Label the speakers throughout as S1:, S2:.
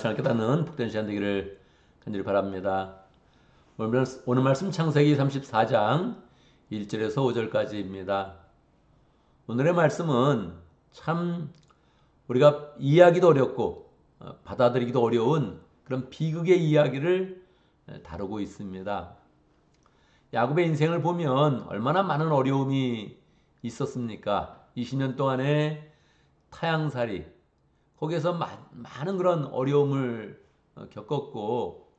S1: 잘 깨닫는 복된 시간 되기를 간절히 바랍니다. 오늘 말씀 창세기 34장 1절에서 5절까지입니다. 오늘의 말씀은 참 우리가 이해하기도 어렵고 받아들이기도 어려운 그런 비극의 이야기를 다루고 있습니다. 야곱의 인생을 보면 얼마나 많은 어려움이 있었습니까? 20년 동안의 타향살이, 거기에서 많은 그런 어려움을 겪었고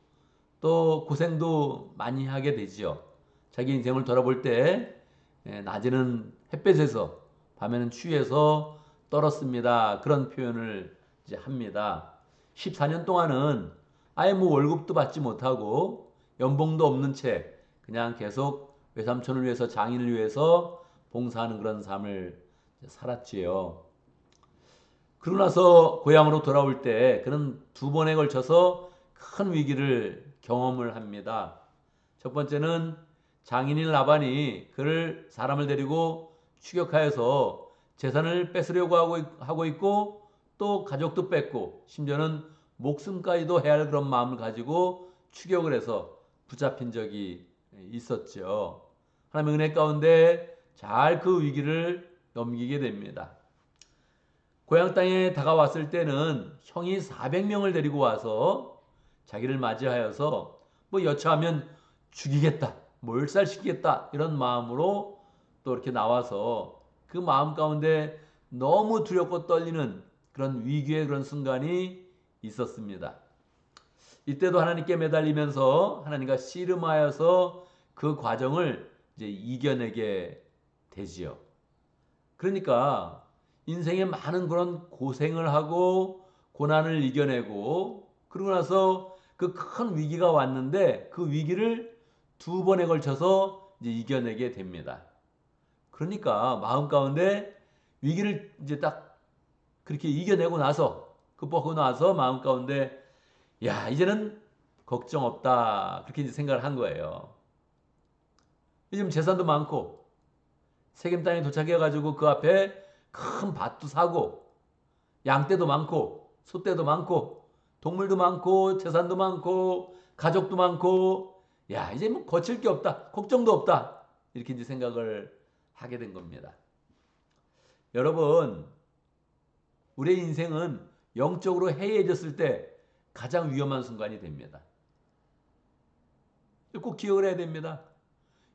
S1: 또 고생도 많이 하게 되지요. 자기 인생을 돌아볼 때 낮에는 햇볕에서 밤에는 추위에서 떨었습니다. 그런 표현을 이제 합니다. 14년 동안은 아예 뭐 월급도 받지 못하고 연봉도 없는 채 그냥 계속 외삼촌을 위해서, 장인을 위해서 봉사하는 그런 삶을 살았지요. 그러고 나서 고향으로 돌아올 때 그는 두 번에 걸쳐서 큰 위기를 경험을 합니다. 첫 번째는 장인인 라반이 그를 사람을 데리고 추격하여서 재산을 뺏으려고 하고 있고 또 가족도 뺏고 심지어는 목숨까지도 해야 할 그런 마음을 가지고 추격을 해서 붙잡힌 적이 있었죠. 하나님의 은혜 가운데 잘 그 위기를 넘기게 됩니다. 고향 땅에 다가왔을 때는 형이 400명을 데리고 와서 자기를 맞이하여서 뭐 여차하면 죽이겠다, 몰살시키겠다 이런 마음으로 또 이렇게 나와서 그 마음 가운데 너무 두렵고 떨리는 그런 위기의 그런 순간이 있었습니다. 이때도 하나님께 매달리면서 하나님과 씨름하여서 그 과정을 이제 이겨내게 되지요. 그러니까 인생에 많은 그런 고생을 하고 고난을 이겨내고 그러고 나서 그 큰 위기가 왔는데 그 위기를 두 번에 걸쳐서 이제 이겨내게 됩니다. 그러니까 마음 가운데 위기를 이제 딱 그렇게 이겨내고 나서 극복하고 나서 마음 가운데 야 이제는 걱정 없다 그렇게 이제 생각을 한 거예요. 요즘 재산도 많고 세겜 땅에 도착해가지고 그 앞에 큰 밭도 사고 양떼도 많고 소떼도 많고 동물도 많고 재산도 많고 가족도 많고 야 이제 뭐 거칠 게 없다 걱정도 없다 이렇게 이제 생각을 하게 된 겁니다. 여러분 우리의 인생은 영적으로 해이해졌을 때 가장 위험한 순간이 됩니다. 꼭 기억을 해야 됩니다.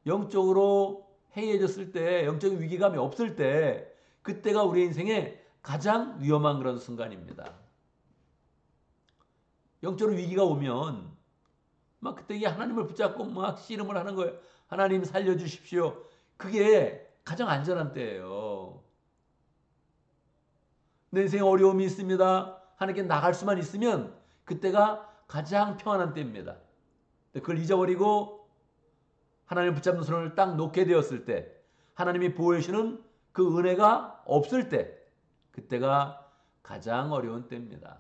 S1: 영적으로 해이해졌을 때 영적인 위기감이 없을 때 그때가 우리 인생의 가장 위험한 그런 순간입니다. 영적으로 위기가 오면 막 그때 하나님을 붙잡고 막 씨름을 하는 거예요. 하나님 살려주십시오. 그게 가장 안전한 때예요. 내 인생에 어려움이 있습니다. 하나님께 나갈 수만 있으면 그때가 가장 평안한 때입니다. 그걸 잊어버리고 하나님 붙잡는 손을 딱 놓게 되었을 때 하나님이 보호해 주시는 그 은혜가 없을 때 그때가 가장 어려운 때입니다.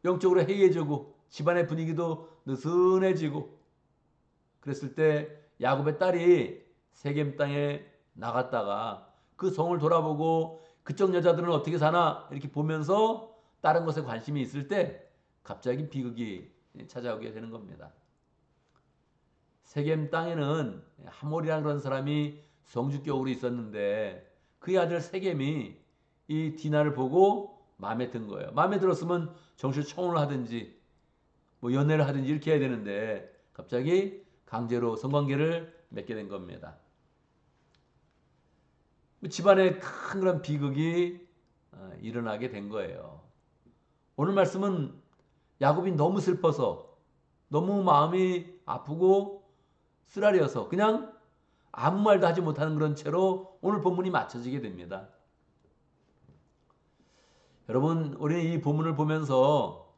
S1: 영적으로 해이해지고 집안의 분위기도 느슨해지고 그랬을 때 야곱의 딸이 세겜 땅에 나갔다가 그 성을 돌아보고 그쪽 여자들은 어떻게 사나 이렇게 보면서 다른 것에 관심이 있을 때 갑자기 비극이 찾아오게 되는 겁니다. 세겜 땅에는 하몰이라는 그런 사람이 성주격으로 있었는데 그의 아들 세겜이 이 디나를 보고 마음에 든 거예요. 마음에 들었으면 정실청혼을 하든지 뭐 연애를 하든지 이렇게 해야 되는데 갑자기 강제로 성관계를 맺게 된 겁니다. 집안에 큰 그런 비극이 일어나게 된 거예요. 오늘 말씀은 야곱이 너무 슬퍼서 너무 마음이 아프고 쓰라려서 그냥 아무 말도 하지 못하는 그런 채로 오늘 본문이 맞춰지게 됩니다. 여러분 우리는 이 본문을 보면서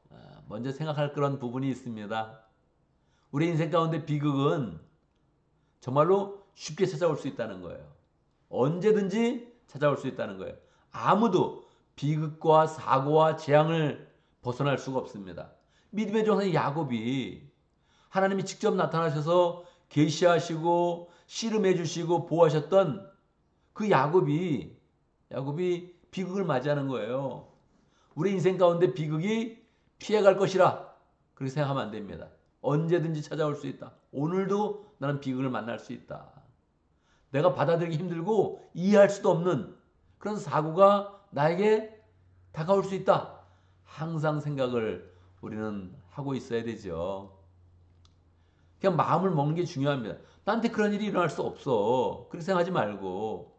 S1: 먼저 생각할 그런 부분이 있습니다. 우리 인생 가운데 비극은 정말로 쉽게 찾아올 수 있다는 거예요. 언제든지 찾아올 수 있다는 거예요. 아무도 비극과 사고와 재앙을 벗어날 수가 없습니다. 믿음의 조상 야곱이 하나님이 직접 나타나셔서 계시하시고 씨름해 주시고 보호하셨던 그 야곱이 비극을 맞이하는 거예요. 우리 인생 가운데 비극이 피해갈 것이라 그렇게 생각하면 안 됩니다. 언제든지 찾아올 수 있다. 오늘도 나는 비극을 만날 수 있다. 내가 받아들이기 힘들고 이해할 수도 없는 그런 사고가 나에게 다가올 수 있다. 항상 생각을 우리는 하고 있어야 되죠. 그냥 마음을 먹는 게 중요합니다. 나한테 그런 일이 일어날 수 없어. 그렇게 생각하지 말고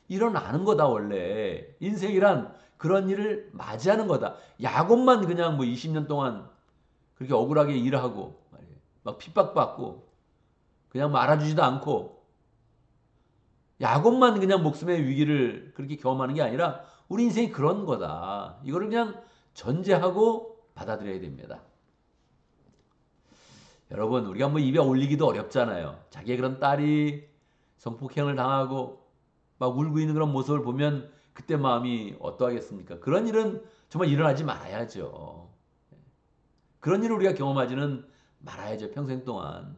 S1: 일어나는 거다 원래. 인생이란 그런 일을 맞이하는 거다. 야곱만 그냥 뭐 20년 동안 그렇게 억울하게 일하고 막 핍박받고 그냥 뭐 알아주지도 않고 야곱만 그냥 목숨의 위기를 그렇게 경험하는 게 아니라 우리 인생이 그런 거다. 이거를 그냥 전제하고 받아들여야 됩니다. 여러분 우리가 뭐 입에 올리기도 어렵잖아요. 자기의 그런 딸이 성폭행을 당하고 막 울고 있는 그런 모습을 보면 그때 마음이 어떠하겠습니까? 그런 일은 정말 일어나지 말아야죠. 그런 일을 우리가 경험하지는 말아야죠. 평생 동안.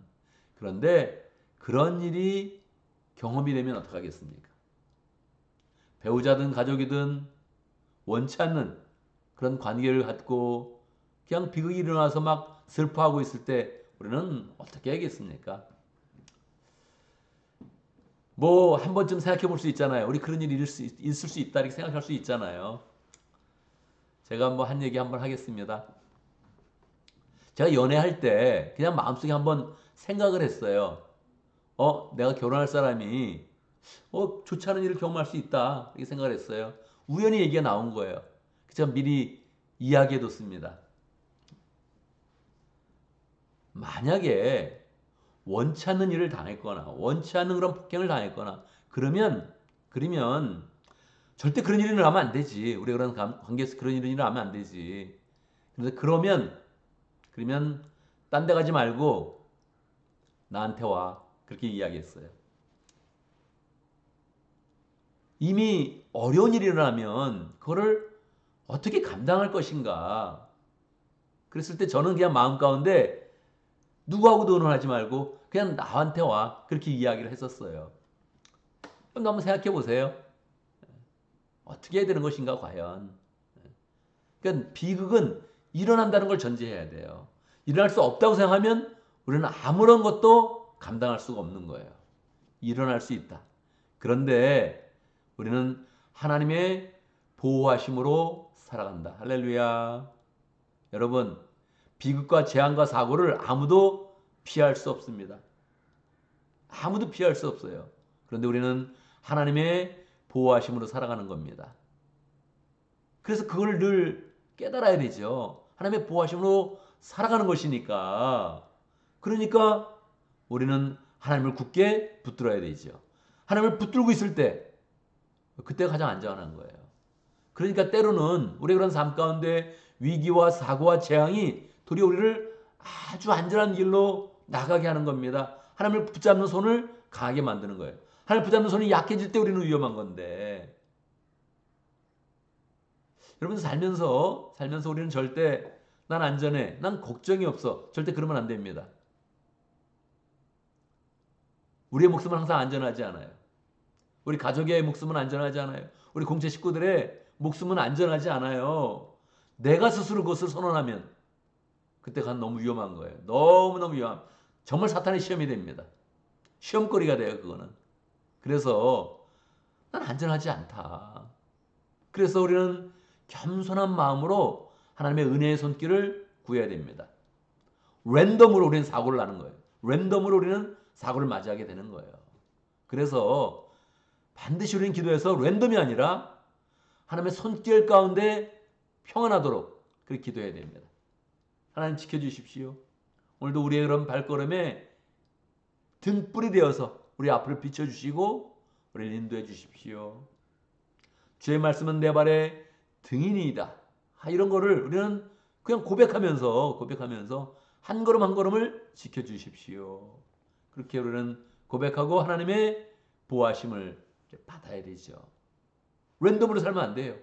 S1: 그런데 그런 일이 경험이 되면 어떡하겠습니까? 배우자든 가족이든 원치 않는 그런 관계를 갖고 그냥 비극이 일어나서 막 슬퍼하고 있을 때 우리는 어떻게 하겠습니까? 뭐 한 번쯤 생각해 볼 수 있잖아요. 우리 그런 일이 있을 수 있다 이렇게 생각할 수 있잖아요. 제가 뭐 한 얘기 한번 하겠습니다. 제가 연애할 때 그냥 마음속에 한번 생각을 했어요. 내가 결혼할 사람이 좋지 않은 일을 경험할 수 있다 이렇게 생각을 했어요. 우연히 얘기가 나온 거예요. 제가 미리 이야기해 뒀습니다. 만약에 원치 않는 일을 당했거나 원치 않는 그런 폭행을 당했거나 그러면 절대 그런 일이 일어나면 안 되지. 우리 그런 관계에서 그런 일이 일어나면 안 되지. 그래서 그러면 딴 데 가지 말고 나한테 와. 그렇게 이야기했어요. 이미 어려운 일이 일어나면 그거를 어떻게 감당할 것인가. 그랬을 때 저는 그냥 마음 가운데 누구하고도 의논하지 말고 그냥 나한테 와. 그렇게 이야기를 했었어요. 그럼 한번 생각해 보세요. 어떻게 해야 되는 것인가 과연. 그러니까 비극은 일어난다는 걸 전제해야 돼요. 일어날 수 없다고 생각하면 우리는 아무런 것도 감당할 수가 없는 거예요. 일어날 수 있다. 그런데 우리는 하나님의 보호하심으로 살아간다. 할렐루야. 여러분, 비극과 재앙과 사고를 아무도 피할 수 없습니다. 아무도 피할 수 없어요. 그런데 우리는 하나님의 보호하심으로 살아가는 겁니다. 그래서 그걸 늘 깨달아야 되죠. 하나님의 보호하심으로 살아가는 것이니까. 그러니까 우리는 하나님을 굳게 붙들어야 되죠. 하나님을 붙들고 있을 때 그때가 가장 안전한 거예요. 그러니까 때로는 우리 그런 삶 가운데 위기와 사고와 재앙이 도리어 우리를 아주 안전한 길로 나가게 하는 겁니다. 하나님을 붙잡는 손을 강하게 만드는 거예요. 하나님을 붙잡는 손이 약해질 때 우리는 위험한 건데 여러분 살면서 우리는 절대 난 안전해, 난 걱정이 없어. 절대 그러면 안 됩니다. 우리의 목숨은 항상 안전하지 않아요. 우리 가족의 목숨은 안전하지 않아요. 우리 공체 식구들의 목숨은 안전하지 않아요. 내가 스스로 그것을 선언하면 그때가 너무 위험한 거예요. 너무너무 위험. 정말 사탄의 시험이 됩니다. 시험거리가 돼요, 그거는. 그래서 난 안전하지 않다. 그래서 우리는 겸손한 마음으로 하나님의 은혜의 손길을 구해야 됩니다. 랜덤으로 우리는 사고를 나는 거예요. 랜덤으로 우리는 사고를 맞이하게 되는 거예요. 그래서 반드시 우리는 기도해서 랜덤이 아니라 하나님의 손길 가운데 평안하도록 그렇게 기도해야 됩니다. 하나님 지켜주십시오. 오늘도 우리의 그런 발걸음에 등불이 되어서 우리 앞을 비춰주시고 우리를 인도해 주십시오. 주의 말씀은 내 발의 등이니이다. 이런 거를 우리는 그냥 고백하면서 한 걸음 한 걸음을 지켜주십시오. 그렇게 우리는 고백하고 하나님의 보호하심을 받아야 되죠. 랜덤으로 살면 안 돼요.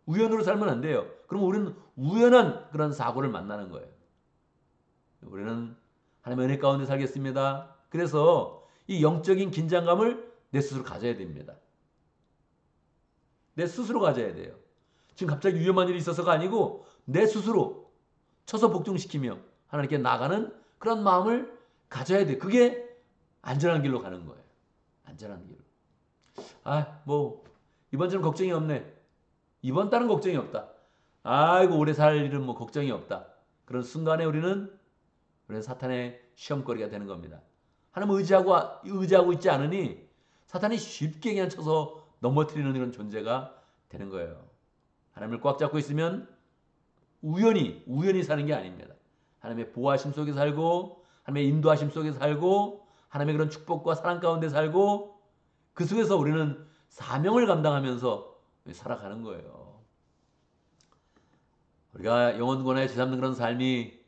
S1: 우연으로 살면 안 돼요. 그럼 우리는 우연한 그런 사고를 만나는 거예요. 우리는 하나님의 은혜 가운데 살겠습니다. 그래서 이 영적인 긴장감을 내 스스로 가져야 됩니다. 내 스스로 가져야 돼요. 지금 갑자기 위험한 일이 있어서가 아니고 내 스스로 쳐서 복종시키며 하나님께 나가는 그런 마음을 가져야 돼. 그게 안전한 길로 가는 거예요. 안전한 길로. 뭐 이번 주는 걱정이 없네. 이번 달은 걱정이 없다. 아이고 오래 살 일은 뭐 걱정이 없다. 그런 순간에 우리는 사탄의 시험거리가 되는 겁니다. 하나님 의지하고 있지 않으니 사탄이 쉽게 그냥 쳐서 넘어뜨리는 이런 존재가 되는 거예요. 하나님을 꽉 잡고 있으면 우연히 사는 게 아닙니다. 하나님의 보호하심 속에 살고 하나님의 인도하심 속에 살고 하나님의 그런 축복과 사랑 가운데 살고 그 속에서 우리는 사명을 감당하면서 살아가는 거예요. 우리가 영혼권에 지삼는 그런 삶이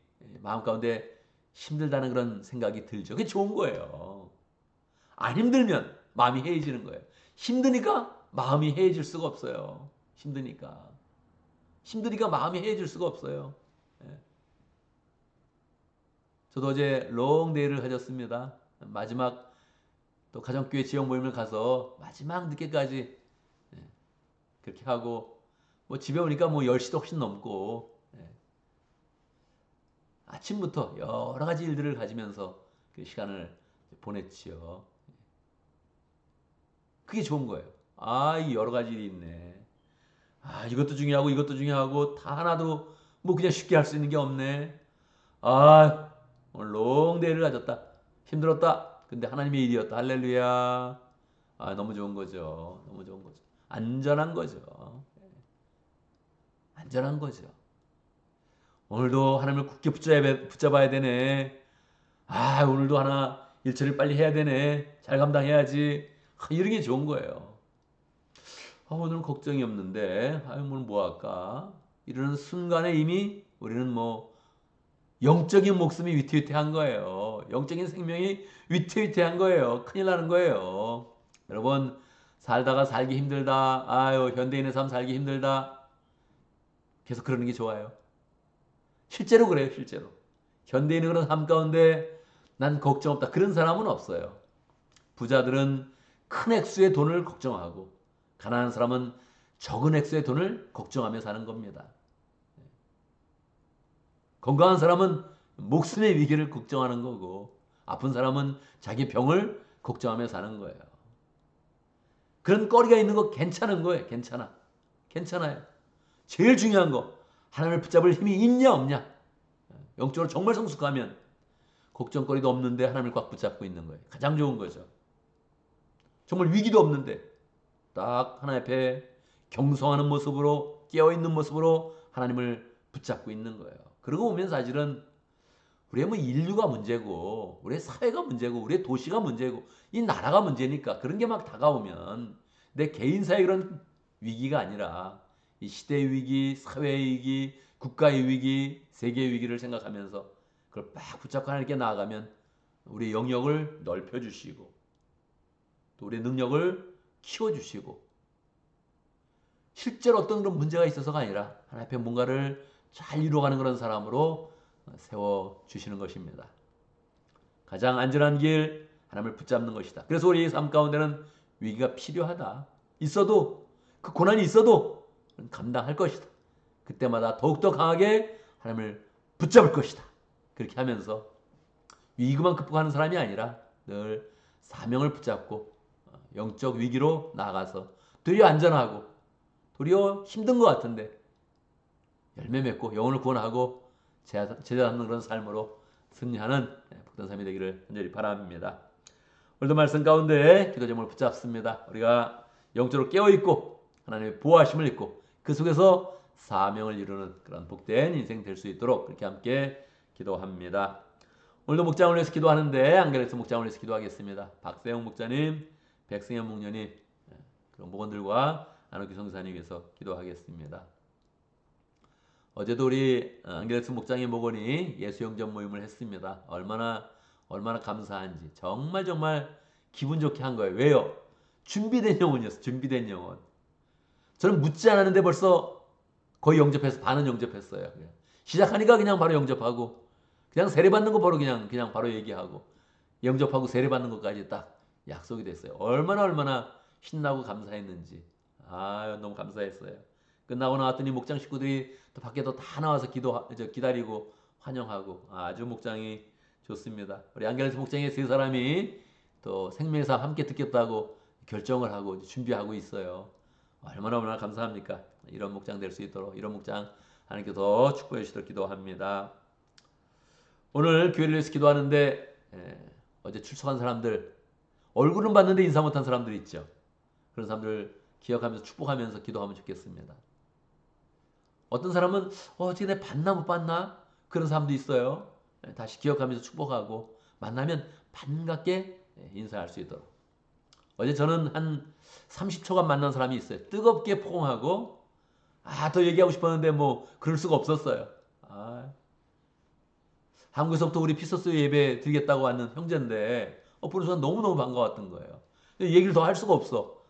S1: 마음 가운데 힘들다는 그런 생각이 들죠. 그게 좋은 거예요. 안 힘들면 마음이 해해지는 거예요. 힘드니까 마음이 해해질 수가 없어요. 힘드니까 마음이 해해질 수가 없어요. 저도 어제 롱데이를 가졌습니다. 마지막 또 가정교회 지역 모임을 가서 마지막 늦게까지 그렇게 하고 뭐 집에 오니까 뭐 10시도 훨씬 넘고 아침부터 여러 가지 일들을 가지면서 그 시간을 보냈지요. 그게 좋은 거예요. 이 여러 가지 일이 있네. 이것도 중요하고 다 하나도 뭐 그냥 쉽게 할 수 있는 게 없네. 오늘 롱데이를 가졌다. 힘들었다. 근데 하나님의 일이었다. 할렐루야. 너무 좋은 거죠. 너무 좋은 거죠. 안전한 거죠. 안전한 거죠. 오늘도 하나님을 굳게 붙잡아야 되네. 오늘도 하나 일처리를 빨리 해야 되네. 잘 감당해야지. 이런 게 좋은 거예요. 오늘은 걱정이 없는데, 오늘 뭐 할까? 이러는 순간에 이미 우리는 뭐 영적인 목숨이 위태위태한 거예요. 영적인 생명이 위태위태한 거예요. 큰일 나는 거예요. 여러분, 살다가 살기 힘들다. 현대인의 삶 살기 힘들다. 계속 그러는 게 좋아요. 실제로 그래요, 실제로. 현대인의 그런 삶 가운데 난 걱정 없다. 그런 사람은 없어요. 부자들은 큰 액수의 돈을 걱정하고, 가난한 사람은 적은 액수의 돈을 걱정하며 사는 겁니다. 건강한 사람은 목숨의 위기를 걱정하는 거고, 아픈 사람은 자기 병을 걱정하며 사는 거예요. 그런 거리가 있는 거 괜찮은 거예요. 괜찮아요. 제일 중요한 거, 하나님을 붙잡을 힘이 있냐 없냐. 영적으로 정말 성숙하면 걱정거리도 없는데 하나님을 꽉 붙잡고 있는 거예요. 가장 좋은 거죠. 정말 위기도 없는데 딱 하나님 앞에 경성하는 모습으로, 깨어있는 모습으로 하나님을 붙잡고 있는 거예요. 그러고 보면 사실은 우리의 뭐 인류가 문제고, 우리의 사회가 문제고, 우리의 도시가 문제고, 이 나라가 문제니까 그런 게 막 다가오면 내 개인사의 그런 위기가 아니라 이 시대의 위기, 사회의 위기, 국가의 위기, 세계의 위기를 생각하면서 그걸 막 붙잡고 하나님께 나아가면 우리의 영역을 넓혀주시고 또 우리의 능력을 키워주시고 실제로 어떤 그런 문제가 있어서가 아니라 하나님 앞에 뭔가를 잘 이루어가는 그런 사람으로 세워주시는 것입니다. 가장 안전한 길, 하나님을 붙잡는 것이다. 그래서 우리의 삶 가운데는 위기가 필요하다. 있어도, 그 고난이 있어도 감당할 것이다. 그때마다 더욱더 강하게 하나님을 붙잡을 것이다. 그렇게 하면서 위기만 극복하는 사람이 아니라 늘 사명을 붙잡고 영적 위기로 나아가서 도리어 안전하고 도리어 힘든 것 같은데 열매 맺고 영혼을 구원하고 제자 잡는 그런 삶으로 승리하는 복된 삶이 되기를 간절히 바랍니다. 오늘도 말씀 가운데 기도 제목을 붙잡습니다. 우리가 영적으로 깨어있고 하나님의 보호하심을 입고 그 속에서 사명을 이루는 그런 복된 인생 될 수 있도록 그렇게 함께 기도합니다. 오늘도 목장을 위해서 기도하는데 안결에서 목장을 위해서 기도하겠습니다. 박세영 목자님, 백승현 목녀님, 그런 목원들과 안옥기 성사님 위해서 기도하겠습니다. 어제도 우리 안결에서 목장의 목원이 예수영전 모임을 했습니다. 얼마나 감사한지 정말 기분 좋게 한 거예요. 왜요? 준비된 영혼이었어. 준비된 영혼. 저는 묻지 않았는데 벌써 거의 영접해서 반은 영접했어요. 시작하니까 그냥 바로 영접하고 그냥 세례받는 거 바로 그냥 바로 얘기하고 영접하고 세례받는 것까지 딱 약속이 됐어요. 얼마나 신나고 감사했는지. 너무 감사했어요. 끝나고 나왔더니 목장 식구들이 또 밖에도 다 나와서 기다리고 환영하고 아주 목장이 좋습니다. 우리 안겔레스 목장의 세 사람이 또 생명사 함께 듣겠다고 결정을 하고 준비하고 있어요. 얼마나 감사합니까? 이런 목장 될 수 있도록 이런 목장 하나님께 더 축복해 주시도록 기도합니다. 오늘 교회를 위해서 기도하는데 어제 출석한 사람들 얼굴은 봤는데 인사 못한 사람들 있죠. 그런 사람들 기억하면서 축복하면서 기도하면 좋겠습니다. 어떤 사람은 어떻게 내 봤나 못 봤나 그런 사람도 있어요. 다시 기억하면서 축복하고 만나면 반갑게 인사할 수 있도록. 어제 저는 한 30초간 만난 사람이 있어요. 뜨겁게 포옹하고 더 얘기하고 싶었는데 뭐 그럴 수가 없었어요. 한국에서부터 우리 피서스 예배 드리겠다고 하는 형제인데 보는 순간 너무너무 반가웠던 거예요. 얘기를 더 할 수가 없어.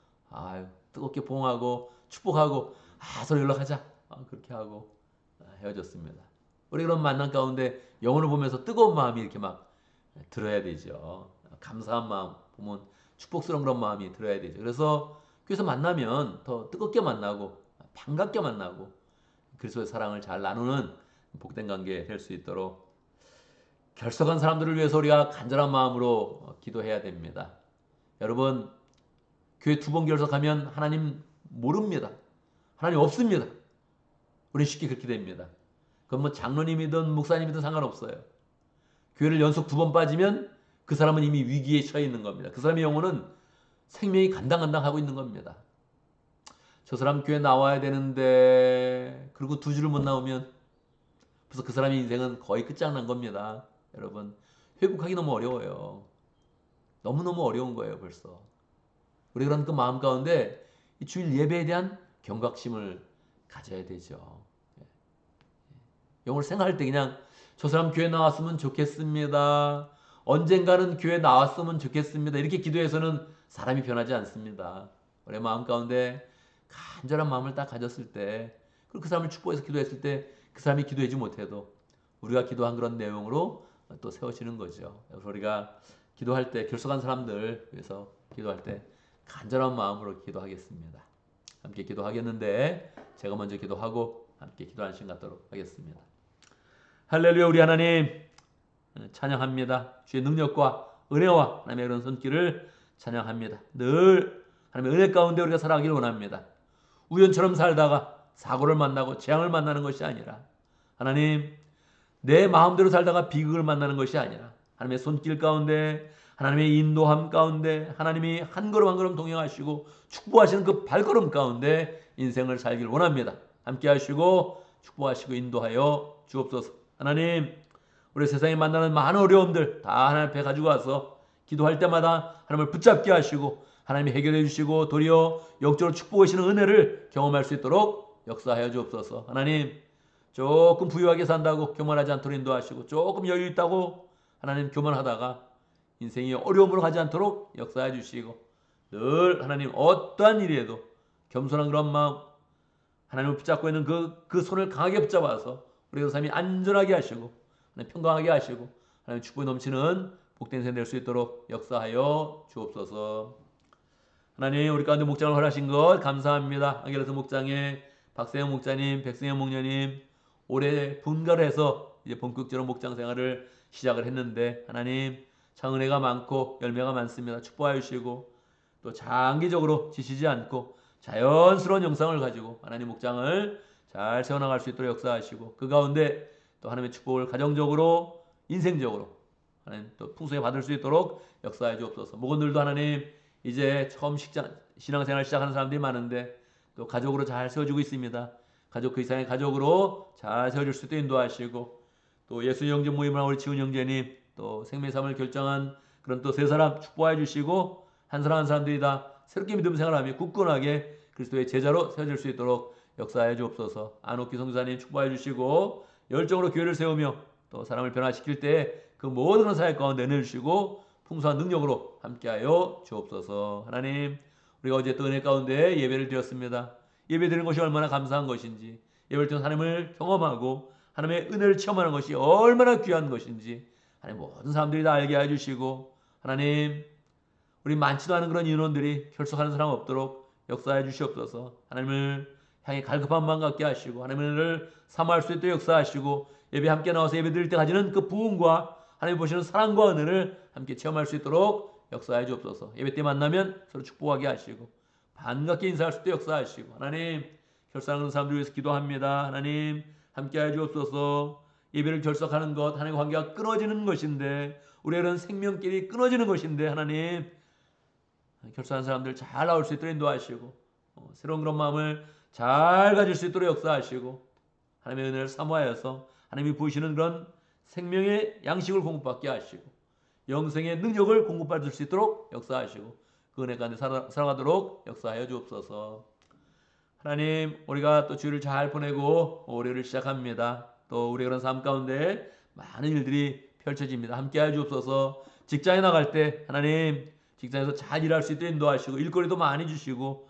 S1: 뜨겁게 포옹하고 축복하고 서로 연락하자. 그렇게 하고 헤어졌습니다. 우리 그런 만남 가운데 영혼을 보면서 뜨거운 마음이 이렇게 막 들어야 되죠. 감사한 마음 보면 축복스러운 그런 마음이 들어야 되죠. 그래서 교회에서 만나면 더 뜨겁게 만나고 반갑게 만나고 그리스도의 사랑을 잘 나누는 복된 관계 될 수 있도록 결석한 사람들을 위해서 우리가 간절한 마음으로 기도해야 됩니다. 여러분 교회 2번 결석하면 하나님 모릅니다. 하나님 없습니다. 우리 쉽게 그렇게 됩니다. 그건 뭐 장로님이든 목사님이든 상관없어요. 교회를 연속 2번 빠지면 그 사람은 이미 위기에 처해 있는 겁니다. 그 사람의 영혼은 생명이 간당간당하고 있는 겁니다. 저 사람 교회 나와야 되는데 그리고 2주를 못 나오면 벌써 그 사람의 인생은 거의 끝장난 겁니다. 여러분 회복하기 너무 어려워요. 너무너무 어려운 거예요 벌써. 우리 그런 그 마음 가운데 이 주일 예배에 대한 경각심을 가져야 되죠. 영어를 생각할 때 그냥 저 사람 교회 나왔으면 좋겠습니다. 언젠가는 교회 나왔으면 좋겠습니다. 이렇게 기도해서는 사람이 변하지 않습니다. 우리 마음 가운데 간절한 마음을 딱 가졌을 때 그리고 그 사람을 축복해서 기도했을 때 그 사람이 기도하지 못해도 우리가 기도한 그런 내용으로 또 세워지는 거죠. 그래서 우리가 기도할 때 결석한 사람들 위해서 기도할 때 간절한 마음으로 기도하겠습니다. 함께 기도하겠는데 제가 먼저 기도하고 함께 기도하는 시간 갖도록 하겠습니다. 할렐루야. 우리 하나님 찬양합니다. 주의 능력과 은혜와 하나님의 그런 손길을 찬양합니다. 늘 하나님의 은혜 가운데 우리가 살아가기를 원합니다. 우연처럼 살다가 사고를 만나고 재앙을 만나는 것이 아니라 하나님 내 마음대로 살다가 비극을 만나는 것이 아니라 하나님의 손길 가운데 하나님의 인도함 가운데 하나님이 한 걸음 한 걸음 동행하시고 축복하시는 그 발걸음 가운데 인생을 살길 원합니다. 함께 하시고 축복하시고 인도하여 주옵소서. 하나님 우리 세상에 만나는 많은 어려움들 다 하나님 앞에 가지고 와서 기도할 때마다 하나님을 붙잡게 하시고 하나님이 해결해 주시고 도리어 역적으로 축복하시는 은혜를 경험할 수 있도록 역사하여 주옵소서. 하나님 조금 부유하게 산다고 교만하지 않도록 인도하시고 조금 여유 있다고 하나님 교만하다가 인생이 어려움으로 가지 않도록 역사해 주시고 늘 하나님 어떠한 일에도 겸손한 그런 마음 하나님을 붙잡고 있는 그 손을 강하게 붙잡아서 우리 삶이 안전하게 하시고 평강하게 하시고 하나님 축복이 넘치는 복된 인생 될 수 있도록 역사하여 주옵소서. 하나님 우리 가운데 목장을 허락하신 것 감사합니다. 안겔레스 목장의 박세영 목자님, 백승영 목녀님 올해 분가를 해서 이제 본격적으로 목장 생활을 시작을 했는데 하나님 참 은혜가 많고 열매가 많습니다. 축복하여 주시고 또 장기적으로 지치지 않고 자연스러운 영상을 가지고 하나님 목장을 잘 세워나갈 수 있도록 역사하시고 그 가운데 또 하나님의 축복을 가정적으로 인생적으로 하나님 또 풍성히 받을 수 있도록 역사해 주옵소서. 목원들도 하나님 이제 처음 신앙생활 시작하는 사람들이 많은데 또 가족으로 잘 세워주고 있습니다. 가족 그 이상의 가족으로 잘 세워줄 수 있도록 인도하시고 또 예수 영접 모임을 한 우리 지훈 형제님 또 생명삼을 결정한 그런 또 세 사람 축복해 주시고 한 사람 한 사람들이 다 새롭게 믿음 생활하며 굳건하게 그리스도의 제자로 세워질 수 있도록 역사해 주옵소서. 안옥기 성사님 축복해 주시고 열정으로 교회를 세우며 또 사람을 변화시킬 때 그 모든 사역 가운데 내주시고 풍성한 능력으로 함께하여 주옵소서. 하나님 우리가 어제 또 은혜 가운데 예배를 드렸습니다. 예배 드리는 것이 얼마나 감사한 것인지 예배를 통해 하나님을 경험하고 하나님의 은혜를 체험하는 것이 얼마나 귀한 것인지 하나님 모든 사람들이 다 알게 해주시고 하나님 우리 많지도 않은 그런 인원들이 결석하는 사람 없도록 역사해 주시옵소서. 하나님을 향해 갈급한 마음 갖게 하시고 하나님의 은혜를 사모할 수 있도록 역사하시고 예배 함께 나와서 예배 드릴 때 가지는 그 부흥과 하나님 보시는 사랑과 은혜를 함께 체험할 수 있도록 역사해 주옵소서. 예배 때 만나면 서로 축복하게 하시고 반갑게 인사할 수 있도록 역사하시고 하나님 결산하는 사람들 위해서 기도합니다. 하나님 함께해 주옵소서. 예배를 결석하는 것 하나님과 관계가 끊어지는 것인데 우리는 생명길이 끊어지는 것인데 하나님 결산한 사람들 잘 나올 수 있도록 인도하시고 새로운 그런 마음을 잘 가질 수 있도록 역사하시고 하나님의 은혜를 사모하여서 하나님이 부으시는 그런 생명의 양식을 공급받게 하시고 영생의 능력을 공급받을 수 있도록 역사하시고 그 은혜 가운데 살아가도록 역사하여 주옵소서. 하나님 우리가 또 주일을 잘 보내고 올해를 시작합니다. 또 우리의 그런 삶 가운데 많은 일들이 펼쳐집니다. 함께하여 주옵소서. 직장에 나갈 때 하나님 직장에서 잘 일할 수 있도록 인도하시고 일거리도 많이 주시고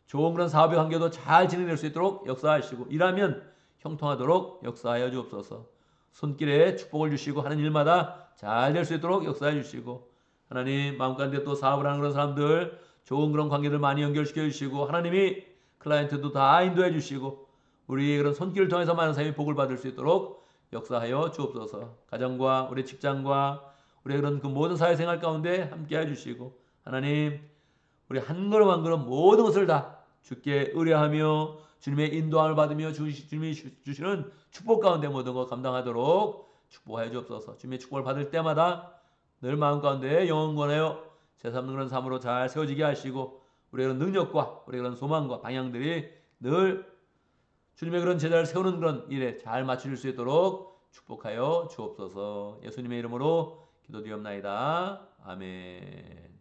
S1: 좋은 그런 사업의 관계도 잘 진행될 수 있도록 역사하시고 일하면 형통하도록 역사하여 주옵소서. 손길에 축복을 주시고 하는 일마다 잘 될 수 있도록 역사해 주시고 하나님 마음 가운데 또 사업을 하는 그런 사람들 좋은 그런 관계들 많이 연결시켜 주시고 하나님이 클라이언트도 다 인도해 주시고 우리 그런 손길을 통해서 많은 사람이 복을 받을 수 있도록 역사하여 주옵소서. 가정과 우리 직장과 우리 그런 그 모든 사회생활 가운데 함께 해주시고 하나님 우리 한 걸음 한 걸음 모든 것을 다 주께 의뢰하며 주님의 인도함을 받으며 주님이 주시는 축복 가운데 모든 것 감당하도록 축복하여 주옵소서. 주님의 축복을 받을 때마다 늘 마음 가운데 영원권하여 제3는 그런 삶으로 잘 세워지게 하시고 우리의 그런 능력과 우리의 그런 소망과 방향들이 늘 주님의 그런 제자를 세우는 그런 일에 잘 맞추실 수 있도록 축복하여 주옵소서. 예수님의 이름으로 기도드리옵나이다. 아멘.